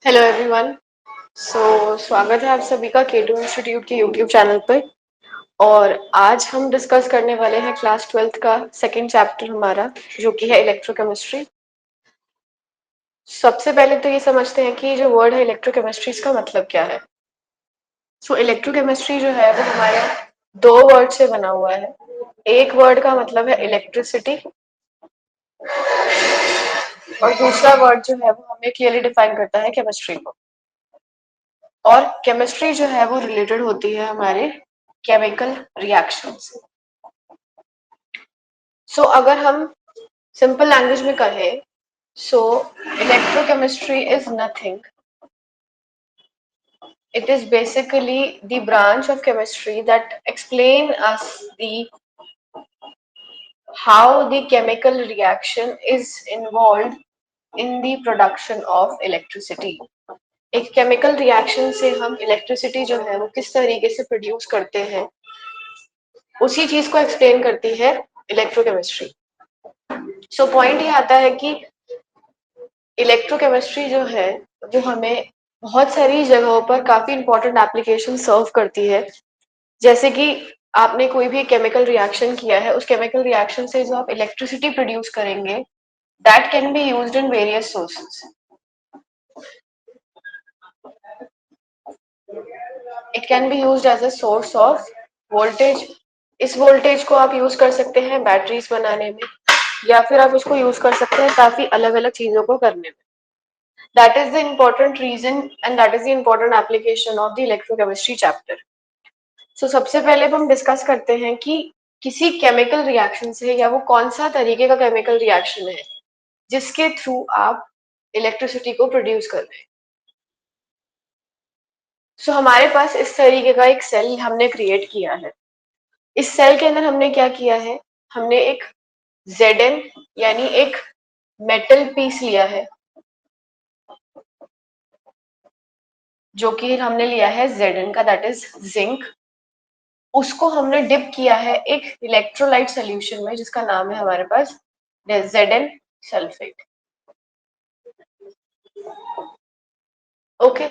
Hello everyone. स्वागत है आप सभी का K2 इंस्टीट्यूट के यूट्यूब चैनल पर। और आज हम डिस्कस करने वाले हैं क्लास 12th का सेकंड चैप्टर हमारा, जो कि है इलेक्ट्रोकेमिस्ट्री। सबसे पहले तो ये समझते हैं कि जो वर्ड है इलेक्ट्रोकेमिस्ट्री, इसका मतलब क्या है। इलेक्ट्रोकेमिस्ट्री जो है वो हमारे दो वर्ड से बना हुआ है। एक वर्ड का मतलब है इलेक्ट्रिसिटी, और दूसरा वर्ड जो है वो हमें क्लियरली डिफाइन करता है केमिस्ट्री को। और केमिस्ट्री जो है वो रिलेटेड होती है हमारे केमिकल रिएक्शन से। अगर हम सिंपल लैंग्वेज में कहें, so electrochemistry is nothing, it is basically the branch of chemistry that explain us the how the chemical reaction is involved in the production of electricity। एक chemical reaction से हम electricity जो है वो किस तरीके से प्रोड्यूस करते हैं, उसी चीज को एक्सप्लेन करती है इलेक्ट्रोकेमिस्ट्री। पॉइंट ये आता है कि इलेक्ट्रोकेमिस्ट्री जो है वो हमें बहुत सारी जगहों पर काफी इंपॉर्टेंट एप्लीकेशन सर्व करती है। जैसे कि आपने कोई भी केमिकल रिएक्शन किया है, उस केमिकल रिएक्शन से जो आप इलेक्ट्रिसिटी प्रोड्यूस करेंगे, that can be used in various sources. It can be used as a source of voltage. इस वोल्टेज को आप यूज कर सकते हैं बैटरीज बनाने में, या फिर आप उसको यूज कर सकते हैं काफी अलग अलग चीजों को करने में। That is the important reason and that is the important application of the electrochemistry chapter. सबसे पहले हम डिस्कस करते हैं कि किसी केमिकल रिएक्शन से, या वो कौन सा तरीके का केमिकल रिएक्शन है जिसके थ्रू आप इलेक्ट्रिसिटी को प्रोड्यूस कर रहे हैं। हमारे पास इस तरीके का एक सेल हमने क्रिएट किया है। इस सेल के अंदर हमने क्या किया है, हमने एक Zn यानी एक मेटल पीस लिया है, जो कि हमने लिया है Zn का, दैट इज जिंक। उसको हमने डिप किया है एक इलेक्ट्रोलाइट सोल्यूशन में, जिसका नाम है हमारे पास Zn सल्फेट। ओके।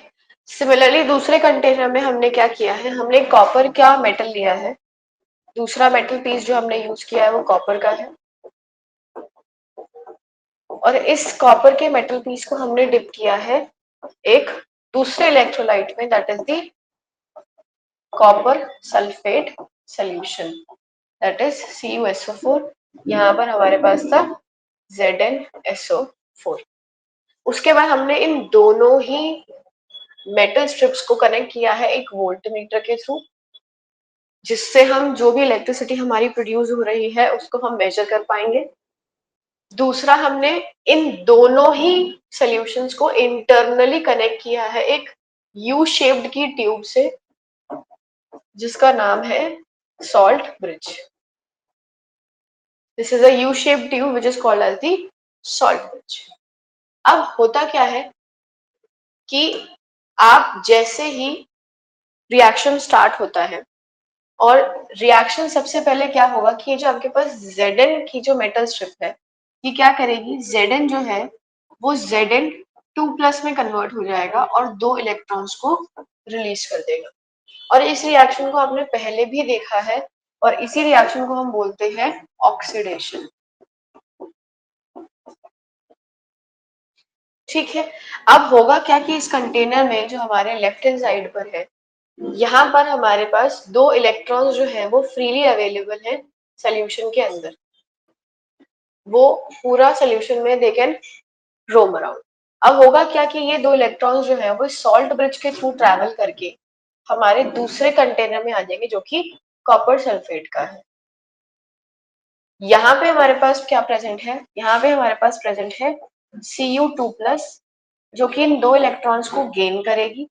सिमिलरली दूसरे कंटेनर में हमने क्या किया है, हमने कॉपर का मेटल लिया है। दूसरा मेटल पीस जो हमने यूज किया है वो कॉपर का है, और इस कॉपर के मेटल पीस को हमने डिप किया है एक दूसरे इलेक्ट्रोलाइट में, that is the copper sulphate solution, that is CuSO4। यहाँ पर हमारे पास था ZnSO4। उसके बाद हमने इन दोनों ही मेटल स्ट्रिप्स को कनेक्ट किया है एक वोल्टमीटर के थ्रू, जिससे हम जो भी इलेक्ट्रिसिटी हमारी प्रोड्यूस हो रही है उसको हम मेजर कर पाएंगे। दूसरा, हमने इन दोनों ही सॉल्यूशंस को इंटरनली कनेक्ट किया है एक यू शेप्ड की ट्यूब से, जिसका नाम है salt bridge. This is a U shaped tube which is called as the salt bridge. अब होता क्या है कि आप जैसे ही रिएक्शन स्टार्ट होता है, और रिएक्शन सबसे पहले क्या होगा कि ये जो आपके पास Zn की जो मेटल स्ट्रिप है, ये क्या करेगी, Zn जो है वो Zn2+ में कन्वर्ट हो जाएगा और दो इलेक्ट्रॉन्स को रिलीज कर देगा। और इस रिएक्शन को आपने पहले भी देखा है, और इसी रिएक्शन को हम बोलते हैं ऑक्सीडेशन। ठीक है। अब होगा क्या कि इस कंटेनर में जो हमारे लेफ्ट हैंड साइड पर है, यहाँ पर हमारे पास दो इलेक्ट्रॉन्स जो है वो फ्रीली अवेलेबल है सोल्यूशन के अंदर। वो पूरा सोल्यूशन में दे कैन रोम अराउंड। अब होगा क्या कि ये दो इलेक्ट्रॉन्स जो है वो सॉल्ट ब्रिज के थ्रू ट्रैवल करके हमारे दूसरे कंटेनर में आ जाएंगे, जो कि कॉपर सल्फेट का है। यहाँ पे हमारे पास क्या प्रेजेंट है, यहाँ पे हमारे पास प्रेजेंट है Cu2+, जो कि इन दो इलेक्ट्रॉन्स को गेन करेगी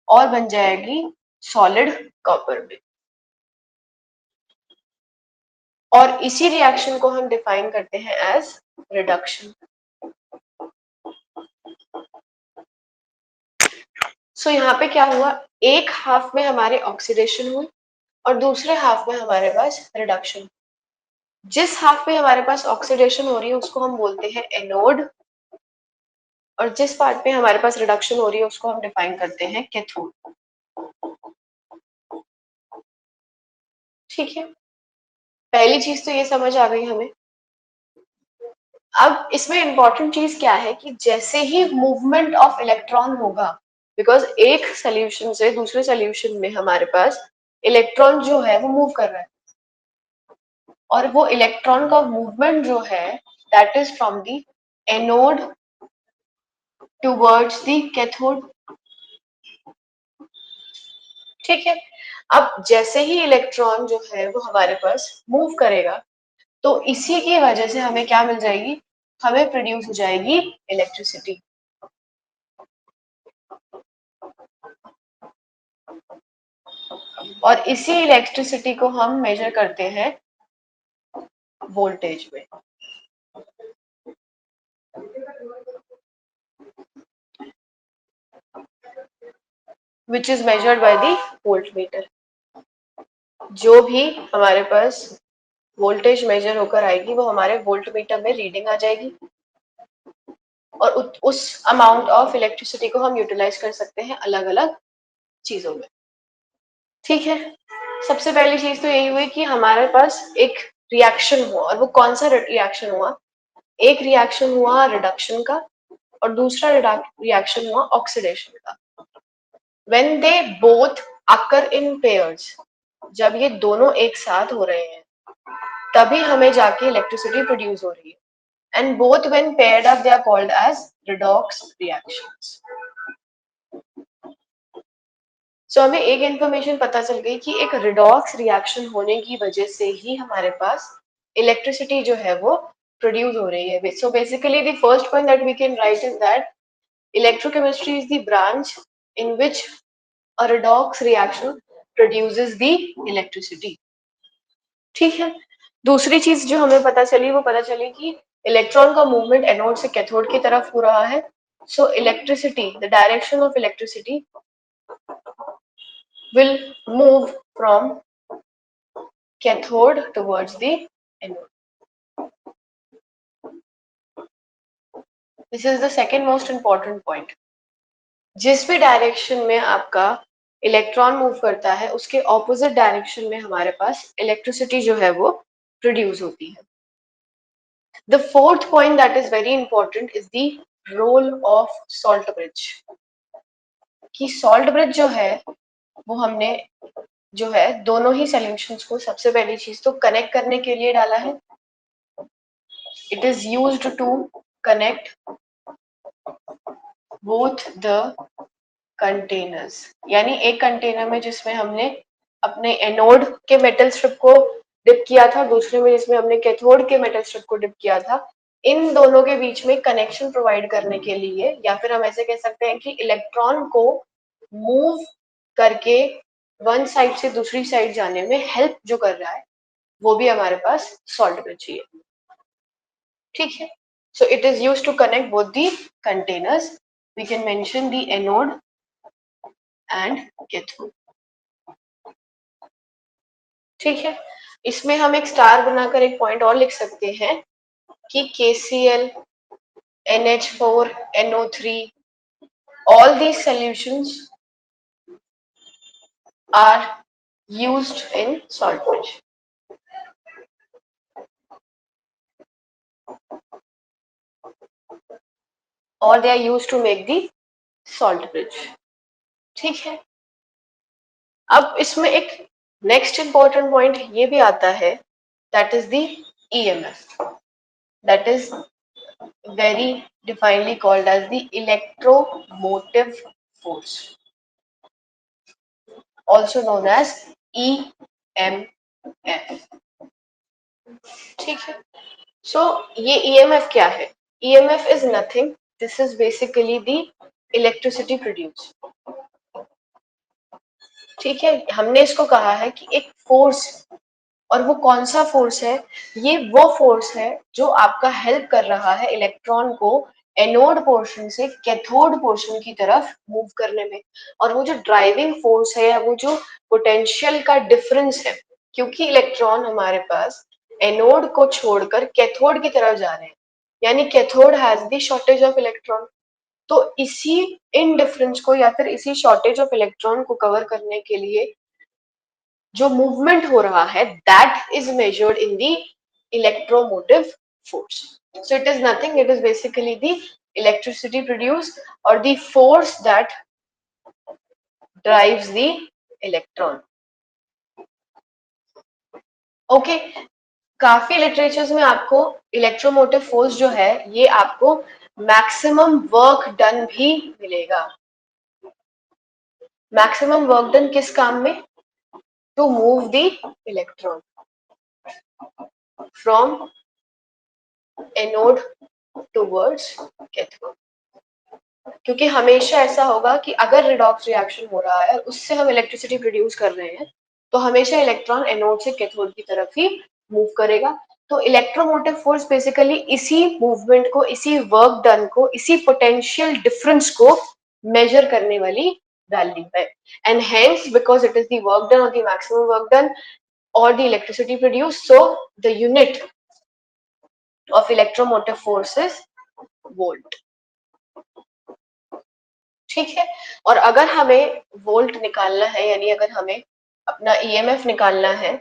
और बन जाएगी सॉलिड कॉपर में। और इसी रिएक्शन को हम डिफाइन करते हैं एज रिडक्शन। यहाँ पे क्या हुआ, एक हाफ में हमारे ऑक्सीडेशन हुई और दूसरे हाफ में हमारे पास रिडक्शन। जिस हाफ में हमारे पास ऑक्सीडेशन हो रही है उसको हम बोलते हैं एनोड, और जिस पार्ट पे हमारे पास रिडक्शन हो रही है उसको हम डिफाइन करते हैं कैथोड। ठीक है, पहली चीज तो ये समझ आ गई हमें। अब इसमें इंपॉर्टेंट चीज क्या है कि जैसे ही मूवमेंट ऑफ इलेक्ट्रॉन होगा, बिकॉज एक सोल्यूशन से दूसरे सोल्यूशन में हमारे पास इलेक्ट्रॉन जो है वो मूव कर रहा है, और वो इलेक्ट्रॉन का मूवमेंट जो है that is from the anode towards the cathode. ठीक है, अब जैसे ही इलेक्ट्रॉन जो है वो हमारे पास मूव करेगा तो इसी की वजह से हमें क्या मिल जाएगी, हमें प्रोड्यूस हो जाएगी इलेक्ट्रिसिटी। और इसी इलेक्ट्रिसिटी को हम मेजर करते हैं वोल्टेज में। Which is measured by the voltmeter. जो भी हमारे पास वोल्टेज मेजर होकर आएगी वो हमारे वोल्टमीटर में रीडिंग आ जाएगी, और उस अमाउंट ऑफ इलेक्ट्रिसिटी को हम यूटिलाइज कर सकते हैं अलग अलग चीजों में। ठीक है, सबसे पहली चीज तो यही हुई कि हमारे पास एक रिएक्शन हुआ, और वो कौन सा रिएक्शन हुआ, एक रिएक्शन हुआ रिडक्शन का और दूसरा रिएक्शन हुआ ऑक्सीडेशन का। When they both occur in pairs, जब ये दोनों एक साथ हो रहे हैं तभी हमें जाके इलेक्ट्रिसिटी प्रोड्यूस हो रही है। And both when paired up they are called as redox reactions. So हमें एक इंफॉर्मेशन पता चल गई कि एक रिडॉक्स रिएक्शन होने की वजह से ही हमारे पास इलेक्ट्रिसिटी जो है वो प्रोड्यूस हो रही है। So basically the first point that we can write is that electrochemistry is the branch in which a redox reaction produces the electricity। ठीक है, दूसरी चीज जो हमें पता चली वो पता चली कि इलेक्ट्रॉन का मूवमेंट एनोड से कैथोड की तरफ हो रहा है। So electricity, the direction of electricity will move from cathode towards the anode. This is the second most important point। जिस भी डायरेक्शन में आपका इलेक्ट्रॉन मूव करता है उसके ऑपोजिट डायरेक्शन में हमारे पास इलेक्ट्रिसिटी जो है वो प्रोड्यूस होती है। The fourth point that is very important is the role of salt bridge. कि सॉल्ट ब्रिज जो है वो हमने जो है दोनों ही सॉल्यूशंस को सबसे पहली चीज तो कनेक्ट करने के लिए डाला है। It is used to connect both the containers, यानी एक कंटेनर में जिसमें हमने अपने एनोड के मेटल स्ट्रिप को डिप किया था, दूसरे में जिसमें हमने कैथोड के मेटल स्ट्रिप को डिप किया था, इन दोनों के बीच में कनेक्शन प्रोवाइड करने के लिए, या फिर हम ऐसे कह सकते हैं कि इलेक्ट्रॉन को मूव करके वन साइड से दूसरी साइड जाने में हेल्प जो कर रहा है वो भी हमारे पास सॉल्ट ब्रिज चाहिए। ठीक है, so it is used to connect both the containers। We can mention the anode and cathode। ठीक है, इसमें हम एक स्टार बनाकर एक पॉइंट और लिख सकते हैं कि KCl, NH4, NO3, all these solutions are used in salt bridge, or they are used to make the salt bridge। ठीक है, अब इसमें एक नेक्स्ट इंपॉर्टेंट पॉइंट ये भी आता है, that is the EMF, that is very definedly called as the electromotive force, also known as EMF। ठीक है, सो ये EMF क्या है? EMF is nothing, this is basically the electricity produced। ठीक है, हमने इसको कहा है कि एक फोर्स, और वो कौन सा फोर्स है? ये वो फोर्स है जो आपका हेल्प कर रहा है इलेक्ट्रॉन को एनोड पोर्शन से कैथोड पोर्शन की तरफ मूव करने में। और वो जो ड्राइविंग फोर्स है, वो जो पोटेंशियल का डिफरेंस है, क्योंकि इलेक्ट्रॉन हमारे पास एनोड को छोड़कर कैथोड की तरफ जा रहे हैं, यानी cathode has the shortage of electron. तो इसी इन डिफरेंस को या फिर इसी शॉर्टेज ऑफ इलेक्ट्रॉन को कवर करने के लिए जो मूवमेंट हो रहा है that is measured in the electromotive force. So it is nothing, it is basically the electricity produced or the force that drives the electron. Okay, काफी लिटरेचर्स में आपको इलेक्ट्रोमोटिव फोर्स जो है ये आपको मैक्सिमम वर्क डन भी मिलेगा. Maximum work done किस काम में? To move the electron from anode towards cathode. क्योंकि हमेशा ऐसा होगा कि अगर रिडॉक्स रिएक्शन हो रहा है और उससे हम इलेक्ट्रिसिटी प्रोड्यूस कर रहे हैं तो हमेशा इलेक्ट्रॉन एनोड से कैथोड की तरफ ही मूव करेगा. तो इलेक्ट्रोमोटिव फोर्स बेसिकली इसी मूवमेंट को, इसी वर्क डन को, इसी पोटेंशियल डिफरेंस को मेजर करने वाली वैल्यू है. And hence because it is the work done और द मैक्सिमम वर्क डन और the electricity produce, so the unit of electromotive force is volt. ठीक है. और अगर हमें वोल्ट निकालना है यानी अगर हमें अपना ईएमएफ निकालना है,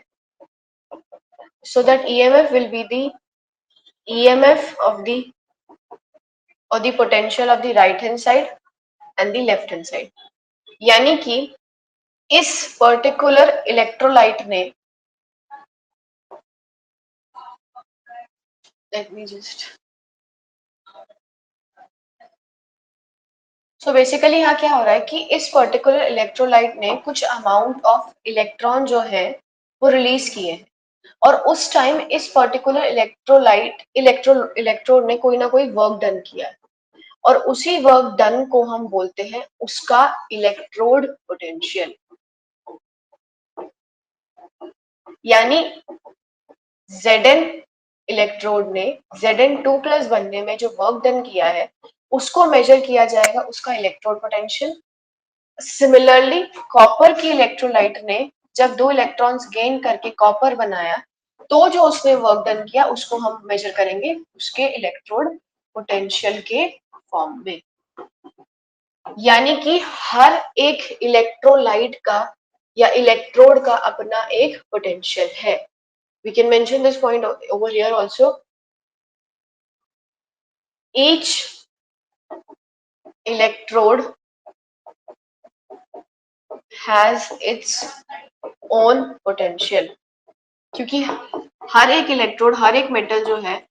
so that EMF will be the EMF of the or the potential of the right hand side and the left hand side. यानी कि इस पर्टिकुलर इलेक्ट्रोलाइट ने, let me just, so basically यहाँ क्या हो रहा है कि इस पर्टिकुलर इलेक्ट्रोलाइट ने कुछ अमाउंट ऑफ इलेक्ट्रॉन जो है वो रिलीज किए हैं और उस टाइम इस पर्टिकुलर इलेक्ट्रोड ने कोई ना कोई वर्क डन किया है और उसी वर्क डन को हम बोलते हैं उसका इलेक्ट्रोड पोटेंशियल. यानी Zn इलेक्ट्रोड ने Zn2+ बनने में जो वर्क डन किया है उसको मेजर किया जाएगा उसका इलेक्ट्रोड पोटेंशियल. सिमिलरली कॉपर की इलेक्ट्रोलाइट ने जब 2 इलेक्ट्रॉन्स गेन करके कॉपर बनाया तो जो उसने वर्क डन किया उसको हम मेजर करेंगे उसके इलेक्ट्रोड पोटेंशियल के फॉर्म में. यानी कि हर एक इलेक्ट्रोलाइट का या इलेक्ट्रोड का अपना एक पोटेंशियल है. We can mention this point over here also. Each electrode has its own potential. क्योंकि हर एक इलेक्ट्रोड, हर एक मेटल जो है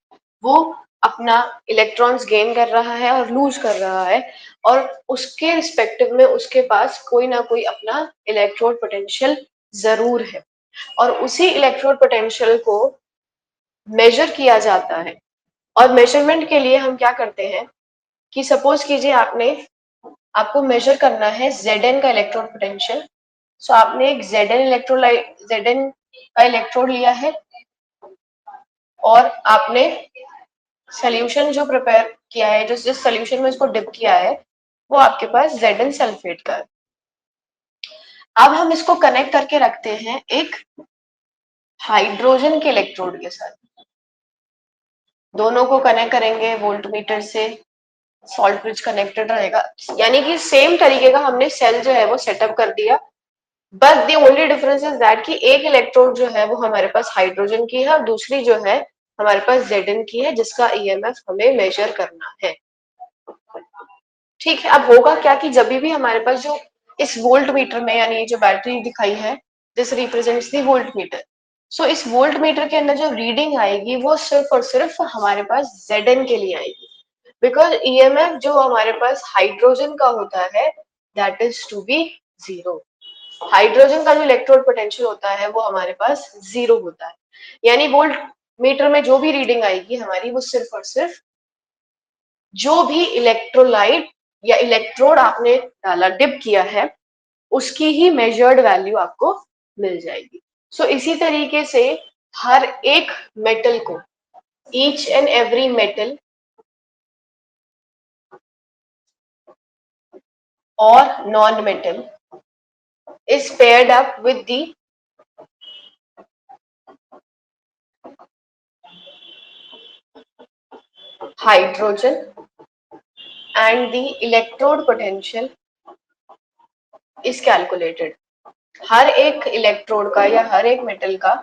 वो अपना इलेक्ट्रॉन्स गेन कर रहा है और लूज कर रहा है और उसके रिस्पेक्टिव में उसके पास कोई ना कोई अपना इलेक्ट्रोड पोटेंशियल जरूर है और उसी इलेक्ट्रोड पोटेंशियल को मेजर किया जाता है. और मेजरमेंट के लिए हम क्या करते हैं कि सपोज कीजिए आपको मेजर करना है Zn का इलेक्ट्रोड पोटेंशियल. सो आपने एक Zn का इलेक्ट्रोड लिया है और आपने सोल्यूशन जो प्रिपेयर किया है, जिस सोल्यूशन में इसको डिप किया है वो आपके पास Zn सल्फेट का है. अब हम इसको कनेक्ट करके रखते हैं एक हाइड्रोजन के इलेक्ट्रोड के साथ. दोनों को कनेक्ट करेंगे वोल्टमीटर से, सॉल्ट ब्रिज कनेक्टेड रहेगा. यानी कि सेम तरीके का हमने सेल जो है वो सेटअप कर दिया. बस the only difference is that कि एक इलेक्ट्रोड जो है वो हमारे पास हाइड्रोजन की है और दूसरी जो है हमारे पास Zn की है जिसका ईएमएफ हमें मेजर करना है. ठीक है. अब होगा क्या कि जब भी हमारे पास जो इस वोल्ट मीटर में यानी जो बैटरी दिखाई है this represents the voltmeter. So इस वोल्ट मीटर के अंदर जो रीडिंग आएगी वो सिर्फ और सिर्फ हमारे पास Zn के लिए आएगी बिकॉज ईएमएफ जो हमारे पास हाइड्रोजन का होता है that is to be zero. Hydrogen का जो इलेक्ट्रोड पोटेंशियल होता है वो हमारे पास जीरो होता है. यानी वोल्ट मीटर में जो भी रीडिंग आएगी हमारी वो सिर्फ और सिर्फ जो भी इलेक्ट्रोलाइट या इलेक्ट्रोड आपने डाला, डिप किया है, उसकी ही मेजर्ड वैल्यू आपको मिल जाएगी. सो इसी तरीके से हर एक मेटल को, ईच एंड एवरी मेटल और non metal is paired up with the hydrogen and the electrode potential is calculated. हर एक इलेक्ट्रोड का या हर एक मेटल का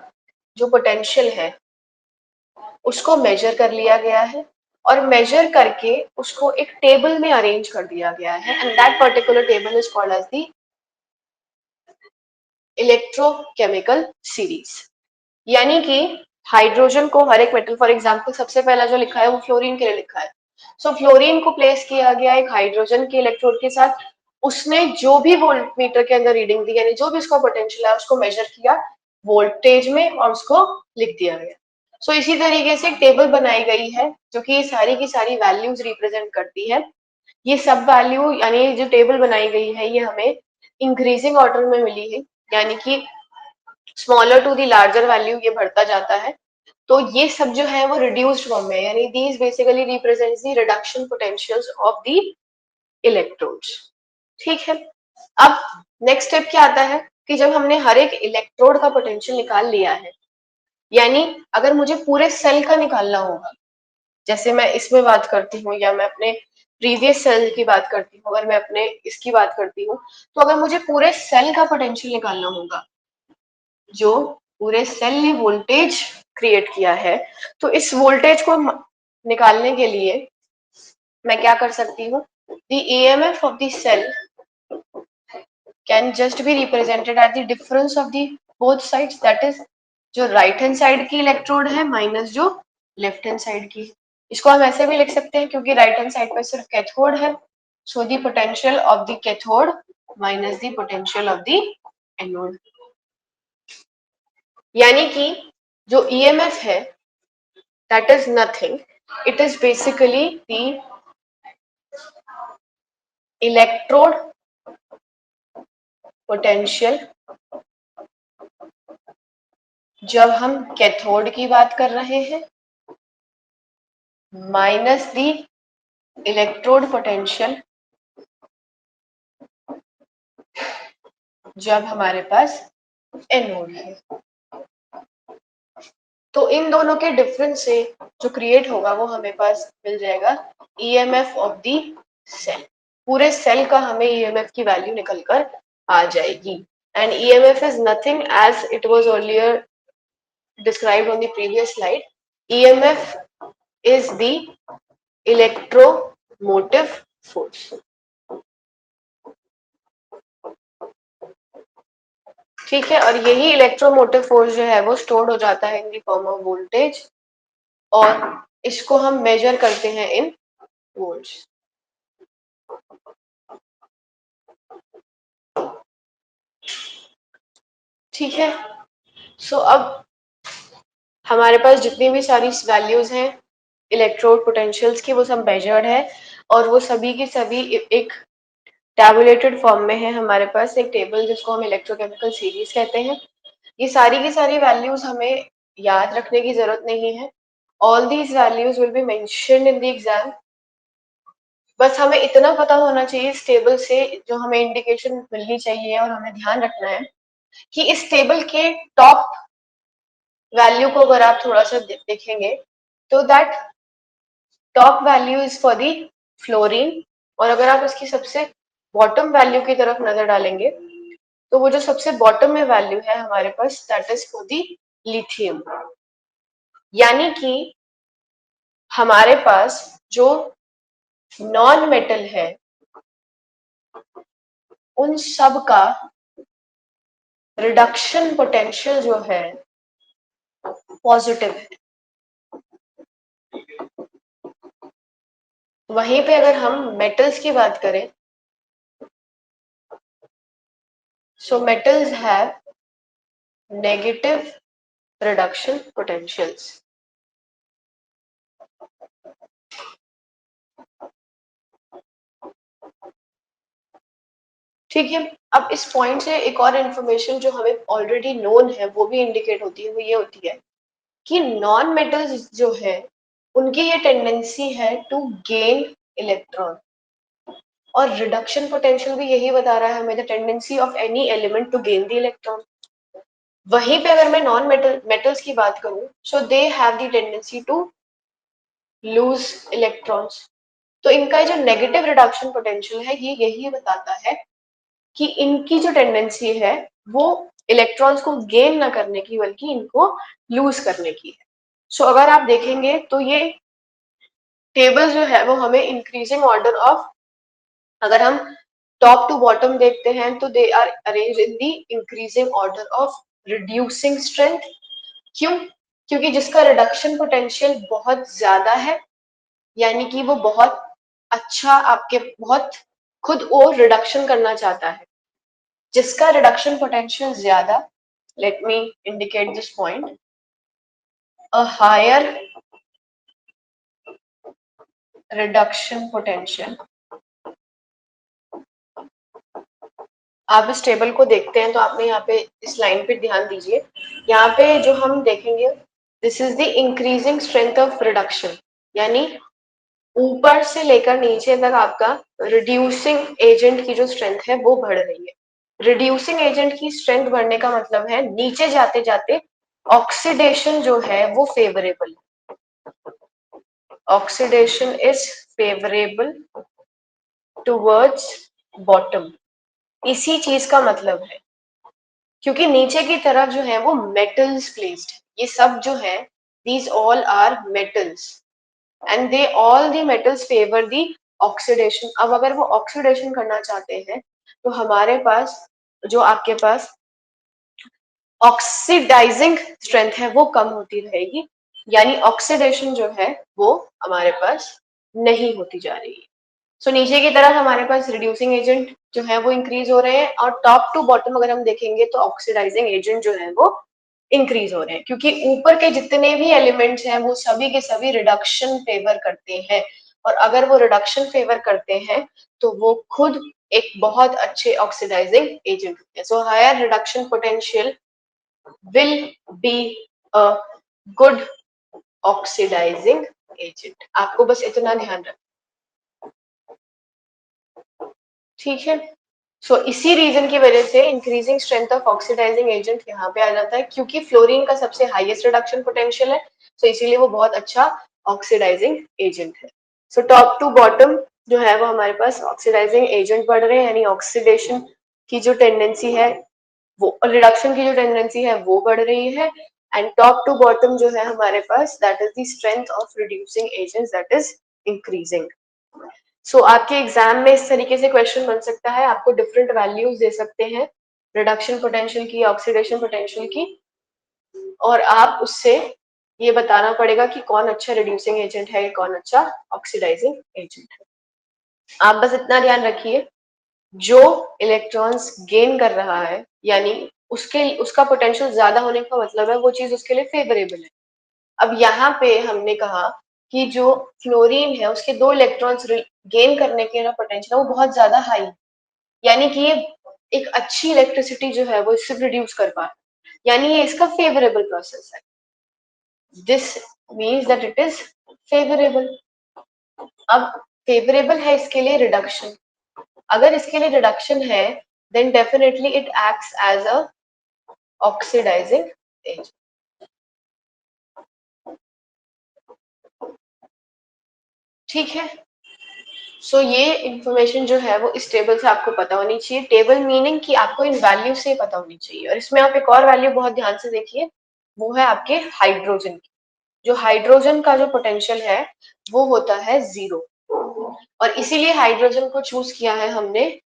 जो पोटेंशियल है उसको मेजर कर लिया गया है और मेजर करके उसको एक टेबल में अरेंज कर दिया गया है and that particular table is called as the electrochemical series. यानी कि हाइड्रोजन को हर एक मेटल, फॉर एग्जांपल सबसे पहला जो लिखा है वो फ्लोरीन के लिए लिखा है। सो फ्लोरीन को प्लेस किया गया एक हाइड्रोजन के इलेक्ट्रोड के साथ, उसने जो भी वोल्ट मीटर के अंदर रीडिंग दी यानी जो भी उसका पोटेंशियल है उसको मेजर किया वोल्टेज में और उसको लिख दिया गया। सो इसी तरीके से एक टेबल बनाई गई है जो कि सारी की सारी वैल्यूज रिप्रेजेंट करती है। ये सब वैल्यू यानी जो टेबल बनाई गई है ये हमें इंक्रीजिंग ऑर्डर में मिली है, यानी कि smaller to the larger value ये बढ़ता जाता है। तो ये सब जो है वो रिड्यूस्ड फॉर्म में, यानी these basically represents the reduction potentials of the electrodes. ठीक है, अब नेक्स्ट स्टेप क्या आता है कि जब हमने हर एक इलेक्ट्रोड का पोटेंशियल निकाल लिया है, यानी अगर मुझे पूरे सेल का निकालना होगा, जैसे मैं इसमें बात करती हूँ या मैं अपने प्रीवियस सेल की बात करती हूँ, अगर मैं अपने इसकी बात करती हूँ, तो अगर मुझे पूरे सेल का पोटेंशियल निकालना होगा जो पूरे सेल ने वोल्टेज क्रिएट किया है, तो इस वोल्टेज को निकालने के लिए मैं क्या कर सकती हूँ, the EMF of the cell can just be represented at the difference of the both sides, that is जो राइट हैंड साइड की इलेक्ट्रोड है माइनस जो लेफ्ट हैंड साइड की है। इसको हम ऐसे भी लिख सकते हैं क्योंकि राइट हैंड साइड पर सिर्फ कैथोड है, so the potential of the cathode minus the potential of the anode. यानी कि जो ईएमएफ है that is nothing, it is basically the electrode potential जब हम कैथोड की बात कर रहे हैं माइनस द इलेक्ट्रोड पोटेंशियल जब हमारे पास एनोड है। तो इन दोनों के डिफरेंस से जो क्रिएट होगा वो हमें पास मिल जाएगा ईएमएफ ऑफ द सेल। पूरे सेल का हमें ईएमएफ की वैल्यू निकल कर आ जाएगी and EMF is nothing as it was earlier described on the previous slide. EMF is the electromotive force. ठीक है, और यही इलेक्ट्रोमोटिव फोर्स जो है वो स्टोर्ड हो जाता है in the form of voltage और इसको हम मेजर करते हैं इन वोल्ट्स। ठीक है, सो अब हमारे पास जितनी भी सारी वैल्यूज हैं इलेक्ट्रोड पोटेंशियल्स की वो सब मेजर्ड है और वो सभी की सभी एक टैबुलेटेड फॉर्म में है हमारे पास एक टेबल जिसको हम इलेक्ट्रोकेमिकल सीरीज कहते हैं। ये सारी की सारी वैल्यूज हमें याद रखने की जरूरत नहीं है, all these values will be mentioned in the exam. बस हमें इतना पता होना चाहिए इस टेबल से, जो हमें इंडिकेशन मिलनी चाहिए और हमें ध्यान रखना है कि इस टेबल के टॉप वैल्यू को अगर आप थोड़ा सा देखेंगे तो that top value is for the fluorine, और अगर आप इसकी सबसे बॉटम वैल्यू की तरफ नजर डालेंगे तो वो जो सबसे बॉटम में वैल्यू है हमारे पास that is for the lithium. यानी कि हमारे पास जो नॉन मेटल है उन सब का रिडक्शन पोटेंशियल जो है पॉजिटिव है। वहीं पे अगर हम मेटल्स की बात करें, so metals have negative reduction potentials. ठीक है, अब इस पॉइंट से एक और इन्फॉर्मेशन जो हमें ऑलरेडी नोन है वो भी इंडिकेट होती है, वो ये होती है कि नॉन मेटल्स जो है उनकी ये टेंडेंसी है टू गेन इलेक्ट्रॉन, और रिडक्शन पोटेंशियल भी यही बता रहा है हमें the tendency of any element to gain the electron. वहीं पे अगर मैं नॉन मेटल्स की बात करूं, so they have the tendency to lose electrons. तो इनका जो नेगेटिव रिडक्शन पोटेंशियल है ये यही बताता है कि इनकी जो टेंडेंसी है वो इलेक्ट्रॉन्स को गेन ना करने की बल्कि इनको लूज करने की है। सो अगर आप देखेंगे तो ये टेबल जो है वो हमें इंक्रीजिंग ऑर्डर ऑफ, अगर हम टॉप टू बॉटम देखते हैं तो they are arrange in the increasing order of reducing strength. क्यों? क्योंकि जिसका रिडक्शन पोटेंशियल बहुत ज्यादा है, यानी कि वो बहुत अच्छा आपके बहुत खुद वो रिडक्शन करना चाहता है, जिसका रिडक्शन पोटेंशियल ज्यादा, let me indicate this point, a higher reduction potential. आप इस टेबल को देखते हैं तो आपने यहाँ पे इस लाइन पे ध्यान दीजिए, यहाँ पे जो हम देखेंगे this is the increasing strength of reduction, यानी ऊपर से लेकर नीचे तक आपका रिड्यूसिंग एजेंट की जो स्ट्रेंथ है वो बढ़ रही है। रिड्यूसिंग एजेंट की स्ट्रेंथ बढ़ने का मतलब है नीचे जाते जाते ऑक्सीडेशन जो है वो favourable, oxidation is favourable towards bottom, इसी चीज का मतलब है। क्योंकि नीचे की तरफ जो है वो मेटल्स प्लेस्ड, ये सब जो है these all are metals and they all the metals favour the oxidation. अब अगर वो ऑक्सीडेशन करना चाहते हैं तो हमारे पास जो आपके पास ऑक्सीडाइजिंग स्ट्रेंथ है वो कम होती रहेगी, यानी ऑक्सीडेशन जो है वो हमारे पास नहीं होती जा रही है। सो नीचे की तरफ हमारे पास रिड्यूसिंग एजेंट जो है वो इंक्रीज हो रहे हैं, और टॉप टू बॉटम अगर हम देखेंगे तो ऑक्सीडाइजिंग एजेंट जो है वो इंक्रीज हो रहे हैं, क्योंकि ऊपर के जितने भी एलिमेंट्स हैं वो सभी के सभी रिडक्शन फेवर करते हैं, और अगर वो रिडक्शन फेवर करते हैं तो वो खुद एक बहुत अच्छे ऑक्सीडाइजिंग एजेंट होते हैं। So higher reduction potential will be a good oxidizing agent। आपको बस इतना ध्यान रखना, ठीक है। सो इसी रीजन की वजह से increasing strength of oxidising agent यहाँ पे आ जाता है, क्योंकि फ्लोरीन का सबसे हाईएस्ट रिडक्शन पोटेंशियल है, सो इसीलिए वो बहुत अच्छा ऑक्सीडाइजिंग एजेंट है। सो टॉप टू बॉटम जो है वो हमारे पास ऑक्सीडाइजिंग एजेंट बढ़ रहे हैं, यानी ऑक्सीडेशन की जो टेंडेंसी है वो, रिडक्शन की जो टेंडेंसी है वो बढ़ रही है, एंड टॉप टू बॉटम जो है हमारे पास that is the strength of reducing agents that is increasing. So आपके एग्जाम में इस तरीके से क्वेश्चन बन सकता है, आपको डिफरेंट वैल्यूज दे सकते हैं रिडक्शन पोटेंशियल की, ऑक्सीडेशन पोटेंशियल की, और आप उससे ये बताना पड़ेगा कि कौन अच्छा रिड्यूसिंग एजेंट है, कौन अच्छा ऑक्सीडाइजिंग एजेंट है। आप बस इतना ध्यान रखिए, जो इलेक्ट्रॉन्स गेन कर रहा है यानी उसका पोटेंशियल ज्यादा होने का मतलब है वो चीज उसके लिए फेवरेबल है। अब यहाँ पे हमने कहा कि जो फ्लोरीन है उसके 2 इलेक्ट्रॉन्स गेन करने के जो पोटेंशियल है वो बहुत ज्यादा हाई, यानी कि ये एक अच्छी इलेक्ट्रिसिटी जो है वो इससे प्रोड्यूस कर पा रहा है, यानी ये इसका फेवरेबल प्रोसेस है। This means that it is favourable. अब फेवरेबल है इसके लिए रिडक्शन, अगर इसके लिए रिडक्शन है then definitely it acts as a oxidising agent. ठीक है। सो ये इंफॉर्मेशन जो है वो इस टेबल से आपको पता होनी चाहिए। टेबल मीनिंग कि आपको इन वैल्यू से पता होनी चाहिए, और इसमें आप एक और वैल्यू बहुत ध्यान से देखिए, वो है आपके हाइड्रोजन की। जो हाइड्रोजन का जो पोटेंशियल है वो होता है 0, और इसीलिए हाइड्रोजन को चूज किया है हमने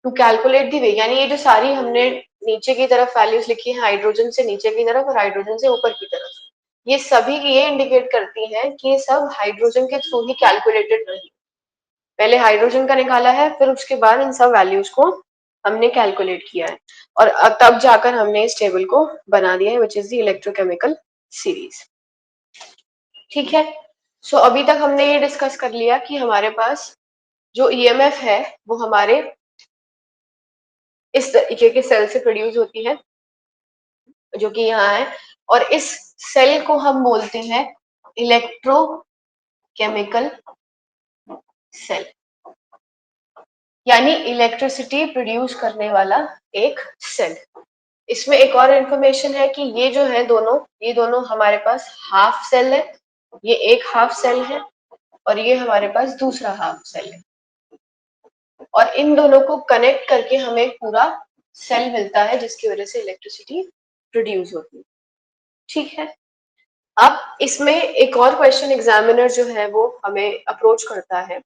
टू कैलकुलेट दी वे, यानी ये जो सारी हमने नीचे की तरफ वैल्यूज लिखी है हाइड्रोजन से नीचे की तरफ और हाइड्रोजन से ऊपर की तरफ, ये सभी ये इंडिकेट करती हैं कि ये सब हाइड्रोजन के थ्रू ही कैलकुलेटेड रही। पहले हाइड्रोजन का निकाला है, फिर उसके बाद इन सब वैल्यूज को हमने कैलकुलेट किया है, और तब जाकर हमने इस टेबल को बना दिया है which is the electrochemical series. ठीक है। सो अभी तक हमने ये डिस्कस कर लिया कि हमारे पास जो ईएमएफ है वो हमारे इस तरीके के सेल से प्रोड्यूस होती है जो कि यहाँ है, और इस सेल को हम बोलते हैं इलेक्ट्रोकेमिकल सेल, यानी इलेक्ट्रिसिटी प्रोड्यूस करने वाला एक सेल। इसमें एक और इंफॉर्मेशन है कि ये जो है दोनों, ये दोनों हमारे पास हाफ सेल है, ये एक हाफ सेल है, और ये हमारे पास दूसरा हाफ सेल है, और इन दोनों को कनेक्ट करके हमें पूरा सेल मिलता है जिसकी वजह से इलेक्ट्रिसिटी प्रोड्यूस होती है। ठीक है, अब इसमें एक और क्वेश्चन एग्जामिनर जो है वो हमें अप्रोच करता है,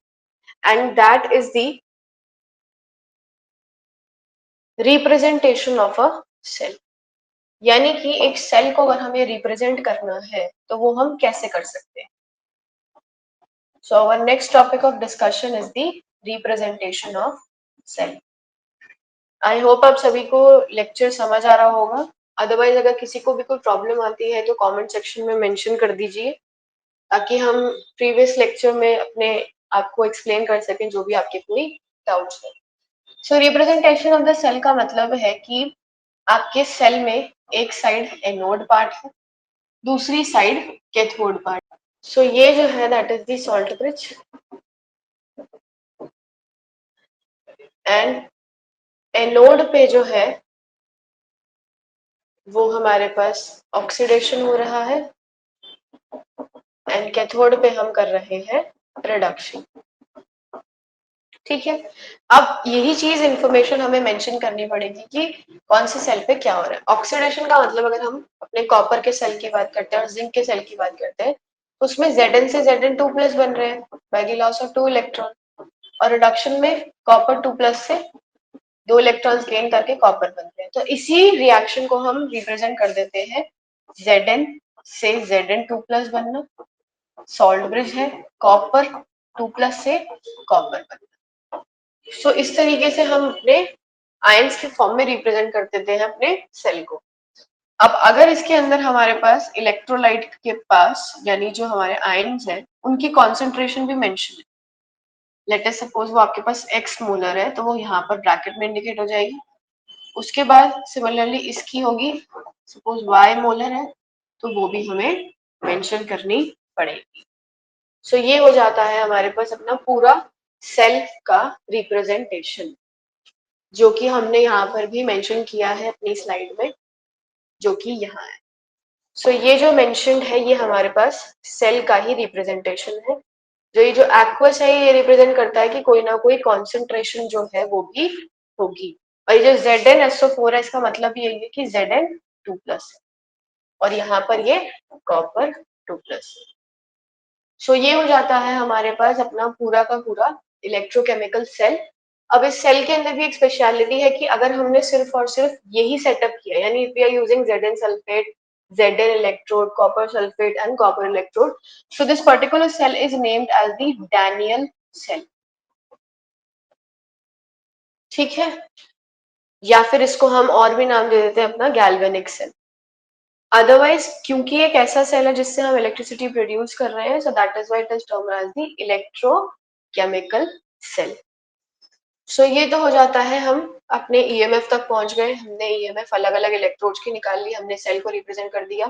and that is the representation of a cell. यानी कि एक सेल को अगर हमें रिप्रेजेंट करना है तो वो हम कैसे कर सकते हैं। So our next topic of discussion is the representation of cell. I hope आप सभी को लेक्चर समझ आ रहा होगा। अदरवाइज अगर किसी को भी कोई प्रॉब्लम आती है तो कमेंट सेक्शन में मेंशन कर दीजिए, ताकि हम प्रीवियस लेक्चर में अपने आपको एक्सप्लेन कर सकें जो भी आपके कोई डाउट्स है। सो रिप्रेजेंटेशन ऑफ द सेल का मतलब है कि आपके सेल में एक साइड एनोड पार्ट है, दूसरी साइड कैथोड पार्ट। सो ये जो है that is the salt bridge, and anode पे जो है वो हमारे पास ऑक्सीडेशन हो रहा है, एंड कैथोड पे हम कर रहे हैं रिडक्शन। ठीक है, अब यही चीज इंफॉर्मेशन हमें मेंशन करनी पड़ेगी कि कौन से सेल पे क्या हो रहा है। ऑक्सीडेशन का मतलब अगर हम अपने कॉपर के सेल की बात करते हैं और जिंक के सेल की बात करते हैं तो उसमें Zn से Zn2+ बन रहे हैं by the loss of 2 electron, और रिडक्शन में कॉपर 2+ से 2 इलेक्ट्रॉन्स गेन करके कॉपर बनते हैं। तो इसी रिएक्शन को हम रिप्रेजेंट कर देते हैं Zn से Zn2+ बनना, सॉल्ट ब्रिज है, कॉपर 2+ से कॉपर बनना। सो इस तरीके से हम अपने आयंस के फॉर्म में रिप्रेजेंट कर देते हैं अपने सेल को। अब अगर इसके अंदर हमारे पास इलेक्ट्रोलाइट के पास यानी जो हमारे आयंस हैं उनकी कॉन्सेंट्रेशन भी मेंशन है, लेट अस सपोज वो आपके पास x मोलर है तो वो यहाँ पर ब्रैकेट में इंडिकेट हो जाएगी। उसके बाद सिमिलरली इसकी होगी, सपोज y मोलर है तो वो भी हमें मेंशन करनी पड़ेगी। सो ये हो जाता है हमारे पास अपना पूरा सेल का रिप्रेजेंटेशन, जो कि हमने यहाँ पर भी मेंशन किया है अपनी स्लाइड में, जो कि यहाँ है। सो ये जो मेंशनड है ये हमारे पास सेल का ही रिप्रेजेंटेशन है। जो ये जो एक्वस है ये रिप्रेजेंट करता है कि कोई ना कोई कॉन्सेंट्रेशन जो है वो भी होगी, और ये जो ZnSO4 है इसका मतलब यही है कि Zn2+ है, और यहाँ पर ये कॉपर 2+। सो ये हो जाता है हमारे पास अपना पूरा का पूरा इलेक्ट्रोकेमिकल सेल। अब इस सेल के अंदर भी एक स्पेशलिटी है कि अगर हमने सिर्फ और सिर्फ यही सेटअप किया, यानी we are using Zn sulphate, Zn electrode, copper sulfate and copper electrode, so this particular cell is named as the Daniell cell। ठीक है, या फिर इसको हम और भी नाम दे देते हैं अपना गैल्वेनिक सेल। अदरवाइज क्योंकि एक ऐसा सेल है जिससे हम इलेक्ट्रिसिटी प्रोड्यूस कर रहे हैं, so that is why it is termed as the electrochemical cell. So ये तो हो जाता है, हम अपने ईएमएफ तक पहुंच गए, हमने ईएमएफ अलग अलग इलेक्ट्रोड्स की निकाल ली, हमने सेल को रिप्रेजेंट कर दिया।